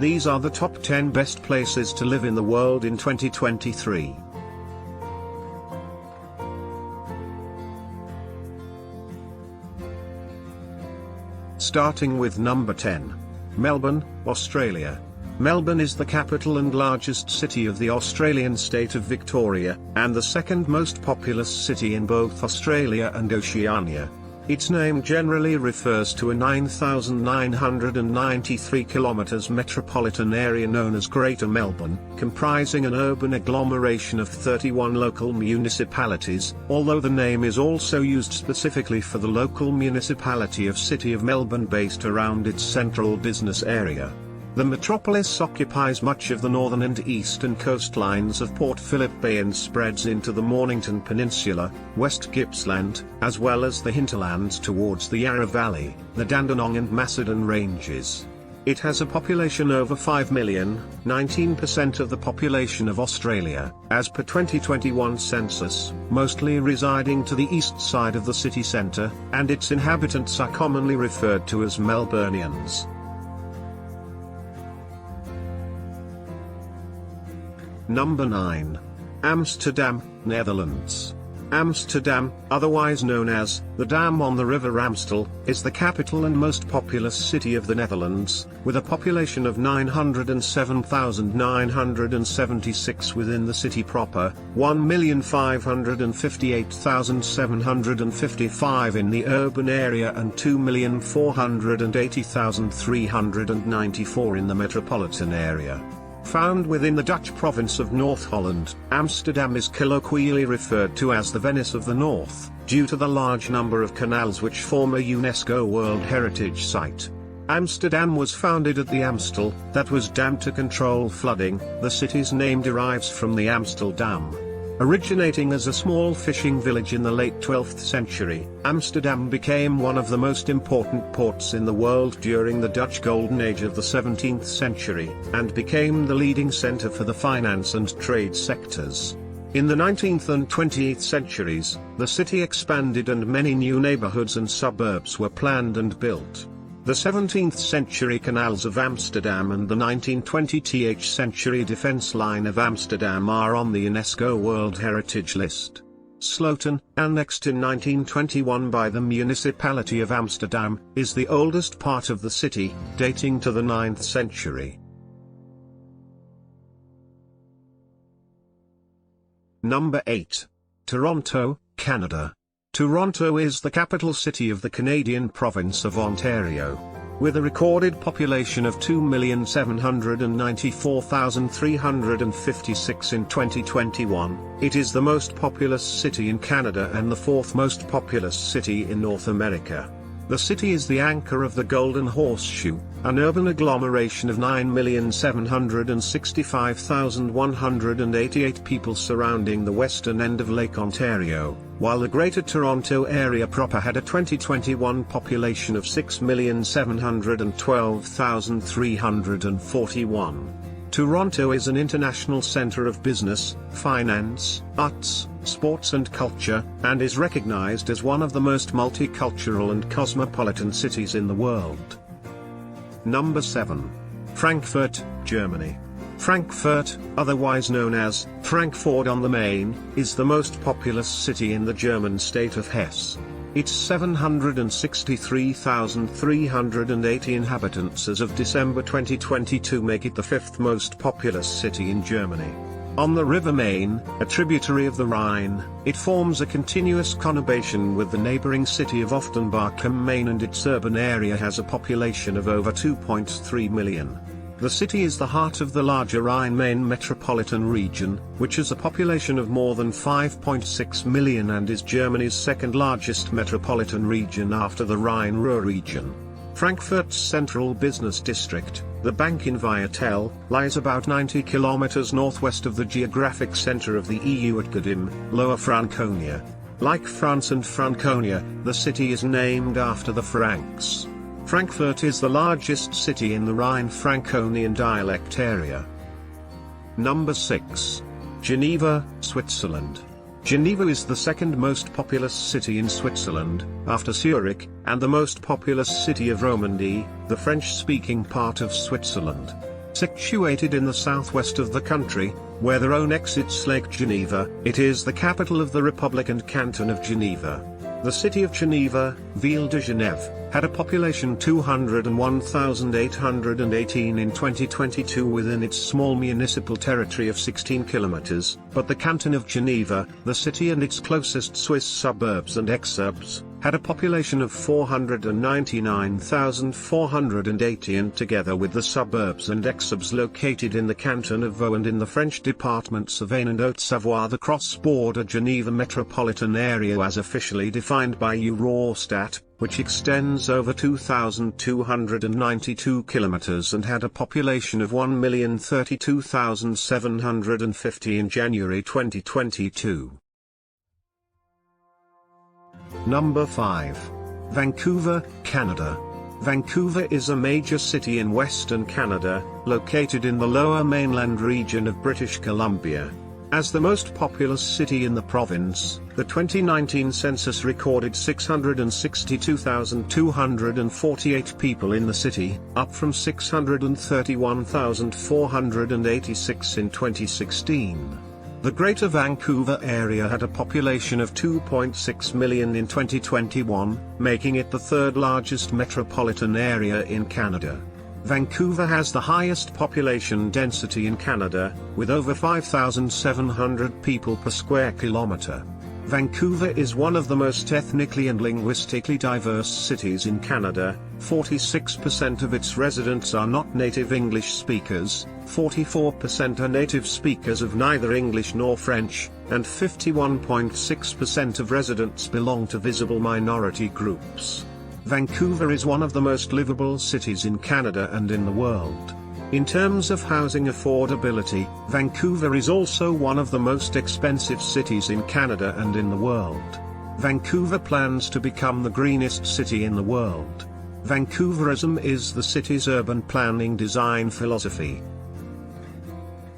These are the top 10 best places to live in the world in 2023. Starting with number 10. Melbourne, Australia. Melbourne is the capital and largest city of the Australian state of Victoria, and the second most populous city in both Australia and Oceania. Its name generally refers to a 9,993 kilometres metropolitan area known as Greater Melbourne, comprising an urban agglomeration of 31 local municipalities, although the name is also used specifically for the local municipality of City of Melbourne based around its central business area. The metropolis occupies much of the northern and eastern coastlines of Port Phillip Bay and spreads into the Mornington Peninsula, West Gippsland, as well as the hinterlands towards the Yarra Valley, the Dandenong and Macedon Ranges. It has a population over 5 million, 19% of the population of Australia, as per 2021 census, mostly residing to the east side of the city centre, and its inhabitants are commonly referred to as Melburnians. Number 9. Amsterdam, Netherlands. Amsterdam, otherwise known as the Dam on the River Amstel, is the capital and most populous city of the Netherlands, with a population of 907,976 within the city proper, 1,558,755 in the urban area and 2,480,394 in the metropolitan area. Found within the Dutch province of North Holland, Amsterdam is colloquially referred to as the Venice of the North, due to the large number of canals which form a UNESCO World Heritage Site. Amsterdam was founded at the Amstel, that was dammed to control flooding. The city's name derives from the Amstel Dam. Originating as a small fishing village in the late 12th century, Amsterdam became one of the most important ports in the world during the Dutch Golden Age of the 17th century, and became the leading centre for the finance and trade sectors. In the 19th and 20th centuries, the city expanded and many new neighbourhoods and suburbs were planned and built. The 17th century canals of Amsterdam and the 1920th century defence line of Amsterdam are on the UNESCO World Heritage List. Sloten, annexed in 1921 by the municipality of Amsterdam, is the oldest part of the city, dating to the 9th century. Number 8. Toronto, Canada. Toronto is the capital city of the Canadian province of Ontario. With a recorded population of 2,794,356 in 2021, it is the most populous city in Canada and the fourth most populous city in North America. The city is the anchor of the Golden Horseshoe, an urban agglomeration of 9,765,188 people surrounding the western end of Lake Ontario, while the Greater Toronto Area proper had a 2021 population of 6,712,341. Toronto is an international centre of business, finance, arts, sports and culture, and is recognized as one of the most multicultural and cosmopolitan cities in the world. Number 7. Frankfurt, Germany. Frankfurt, otherwise known as Frankfurt on the Main, is the most populous city in the German state of Hesse. Its 763,380 inhabitants as of December 2022 make it the fifth most populous city in Germany. On the River Main, a tributary of the Rhine, it forms a continuous conurbation with the neighboring city of Offenbach am Main, and its urban area has a population of over 2.3 million. The city is the heart of the larger Rhine-Main metropolitan region, which has a population of more than 5.6 million and is Germany's second largest metropolitan region after the Rhine-Ruhr region. Frankfurt's central business district, the Bank in Viertel, lies about 90 kilometers northwest of the geographic center of the EU at Gudim, Lower Franconia. Like France and Franconia, the city is named after the Franks. Frankfurt is the largest city in the Rhine-Franconian dialect area. Number 6. Geneva, Switzerland. Geneva is the second most populous city in Switzerland, after Zurich, and the most populous city of Romandy, the French-speaking part of Switzerland. Situated in the southwest of the country, where the Rhone exits Lake Geneva, it is the capital of the Republic and Canton of Geneva. The city of Geneva, Ville de Genève, had a population 201,818 in 2022 within its small municipal territory of 16 kilometers, but the canton of Geneva, the city and its closest Swiss suburbs and exurbs, had a population of 499,480 and together with the suburbs and exurbs located in the canton of Vaud and in the French departments of Aisne and Haute-Savoie, the cross-border Geneva metropolitan area as officially defined by Eurostat, which extends over 2,292 kilometers and had a population of 1,032,750 in January 2022. Number 5. Vancouver, Canada. Vancouver is a major city in Western Canada, located in the Lower Mainland region of British Columbia. As the most populous city in the province, the 2019 census recorded 662,248 people in the city, up from 631,486 in 2016. The Greater Vancouver area had a population of 2.6 million in 2021, making it the third largest metropolitan area in Canada. Vancouver has the highest population density in Canada, with over 5,700 people per square kilometre. Vancouver is one of the most ethnically and linguistically diverse cities in Canada. 46% of its residents are not native English speakers, 44% are native speakers of neither English nor French, and 51.6% of residents belong to visible minority groups. Vancouver is one of the most livable cities in Canada and in the world. In terms of housing affordability, Vancouver is also one of the most expensive cities in Canada and in the world. Vancouver plans to become the greenest city in the world. Vancouverism is the city's urban planning design philosophy.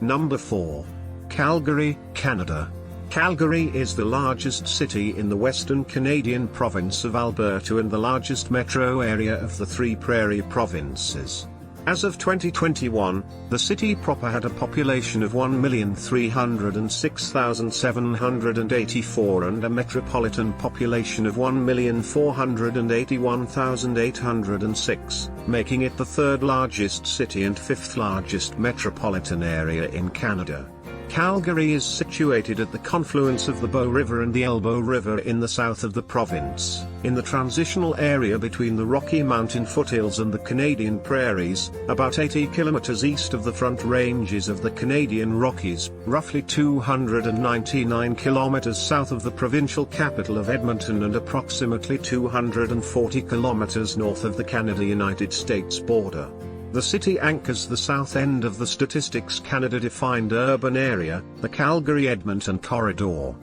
Number 4. Calgary, Canada. Calgary is the largest city in the western Canadian province of Alberta and the largest metro area of the three prairie provinces. As of 2021, the city proper had a population of 1,306,784 and a metropolitan population of 1,481,806, making it the third largest city and fifth largest metropolitan area in Canada. Calgary is situated at the confluence of the Bow River and the Elbow River in the south of the province, in the transitional area between the Rocky Mountain foothills and the Canadian prairies, about 80 kilometers east of the Front Ranges of the Canadian Rockies, roughly 299 kilometers south of the provincial capital of Edmonton and approximately 240 kilometers north of the Canada-United States border. The city anchors the south end of the Statistics Canada-defined urban area, the Calgary-Edmonton corridor.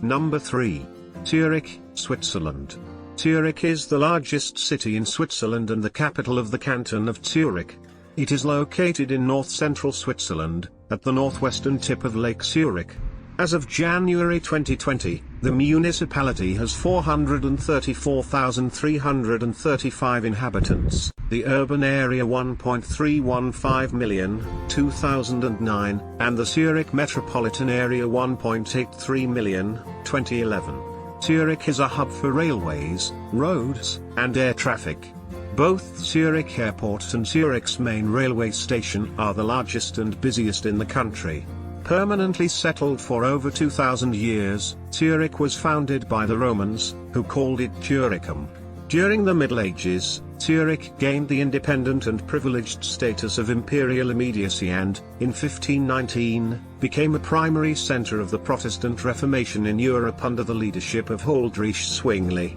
Number 3. Zurich, Switzerland. Zurich is the largest city in Switzerland and the capital of the canton of Zurich. It is located in north-central Switzerland, at the northwestern tip of Lake Zurich. As of January 2020, the municipality has 434,335 inhabitants, the urban area 1.315 million, 2009, and the Zurich metropolitan area 1.83 million, 2011. Zurich is a hub for railways, roads, and air traffic. Both Zurich Airport and Zurich's main railway station are the largest and busiest in the country. Permanently settled for over 2,000 years, Zurich was founded by the Romans, who called it Zuricum. During the Middle Ages, Zurich gained the independent and privileged status of imperial immediacy and, in 1519, became a primary center of the Protestant Reformation in Europe under the leadership of Huldrych Zwingli.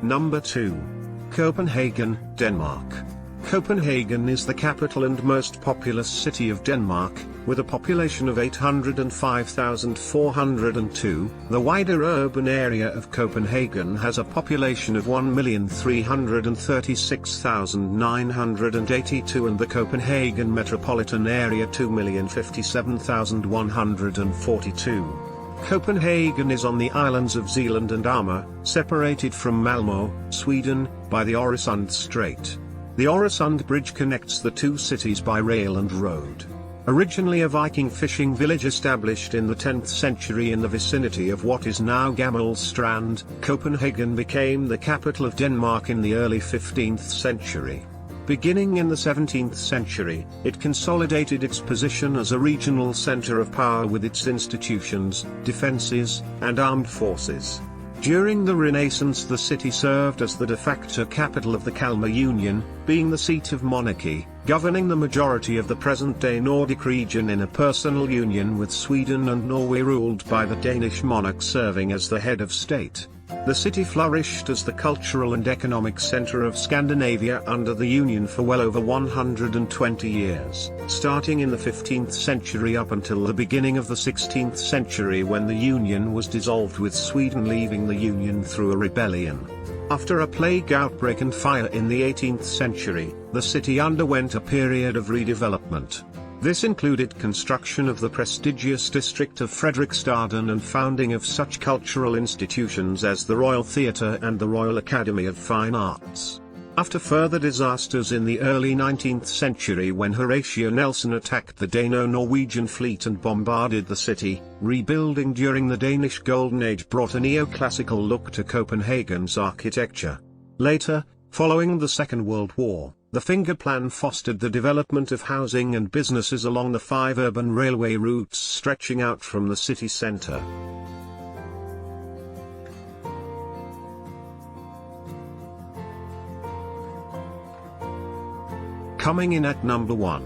Number 2. Copenhagen, Denmark. Copenhagen is the capital and most populous city of Denmark, with a population of 805,402. The wider urban area of Copenhagen has a population of 1,336,982 and the Copenhagen metropolitan area 2,057,142. Copenhagen is on the islands of Zealand and Amager, separated from Malmö, Sweden, by the Øresund Strait. The Øresund Bridge connects the two cities by rail and road. Originally a Viking fishing village established in the 10th century in the vicinity of what is now Gammel Strand, Copenhagen became the capital of Denmark in the early 15th century. Beginning in the 17th century, it consolidated its position as a regional center of power with its institutions, defenses, and armed forces. During the Renaissance the city served as the de facto capital of the Kalmar Union, being the seat of monarchy, governing the majority of the present-day Nordic region in a personal union with Sweden and Norway ruled by the Danish monarch serving as the head of state. The city flourished as the cultural and economic center of Scandinavia under the Union for well over 120 years, starting in the 15th century up until the beginning of the 16th century when the Union was dissolved with Sweden leaving the Union through a rebellion. After a plague outbreak and fire in the 18th century, the city underwent a period of redevelopment. This included construction of the prestigious district of Fredrikstaden and founding of such cultural institutions as the Royal Theatre and the Royal Academy of Fine Arts. After further disasters in the early 19th century when Horatio Nelson attacked the Dano-Norwegian fleet and bombarded the city, rebuilding during the Danish Golden Age brought a neoclassical look to Copenhagen's architecture. Later, following the Second World War, the Finger Plan fostered the development of housing and businesses along the 5 urban railway routes stretching out from the city centre. Coming in at number 1.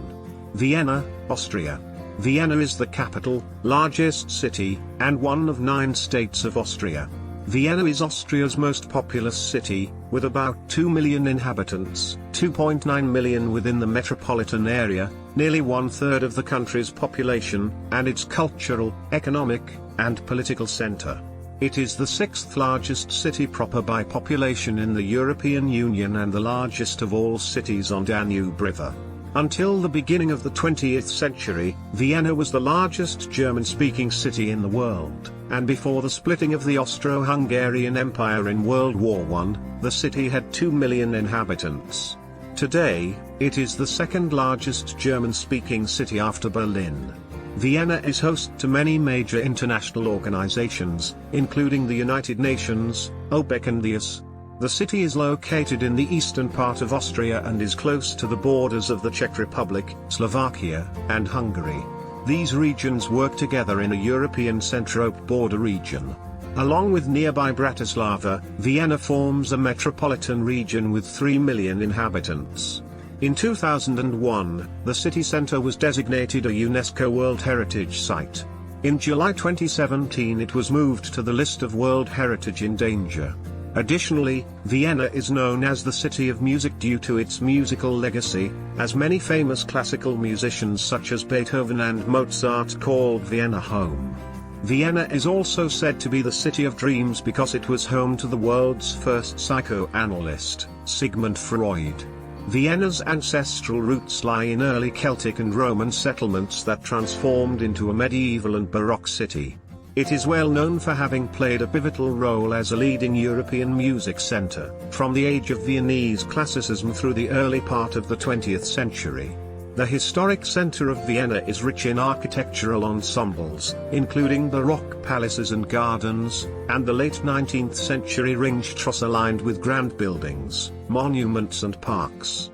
Vienna, Austria. Vienna is the capital, largest city, and one of 9 states of Austria. Vienna is Austria's most populous city, with about 2 million inhabitants, 2.9 million within the metropolitan area, nearly 1/3 of the country's population, and its cultural, economic, and political center. It is the 6th largest city proper by population in the European Union and the largest of all cities on Danube River. Until the beginning of the 20th century, Vienna was the largest German-speaking city in the world, and before the splitting of the Austro-Hungarian Empire in World War I, the city had 2 million inhabitants. Today, it is the 2nd largest German-speaking city after Berlin. Vienna is host to many major international organizations, including the United Nations, OPEC and the US. The city is located in the eastern part of Austria and is close to the borders of the Czech Republic, Slovakia, and Hungary. These regions work together in a European Centrope border region. Along with nearby Bratislava, Vienna forms a metropolitan region with 3 million inhabitants. In 2001, the city centre was designated a UNESCO World Heritage Site. In July 2017 it was moved to the list of World Heritage in Danger. Additionally, Vienna is known as the City of Music due to its musical legacy, as many famous classical musicians such as Beethoven and Mozart called Vienna home. Vienna is also said to be the City of Dreams because it was home to the world's first psychoanalyst, Sigmund Freud. Vienna's ancestral roots lie in early Celtic and Roman settlements that transformed into a medieval and Baroque city. It is well known for having played a pivotal role as a leading European music center, from the age of Viennese classicism through the early part of the 20th century. The historic center of Vienna is rich in architectural ensembles, including Baroque palaces and gardens, and the late 19th century Ringstrasse lined with grand buildings, monuments and parks.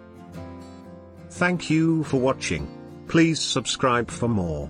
Thank you for watching. Please subscribe for more.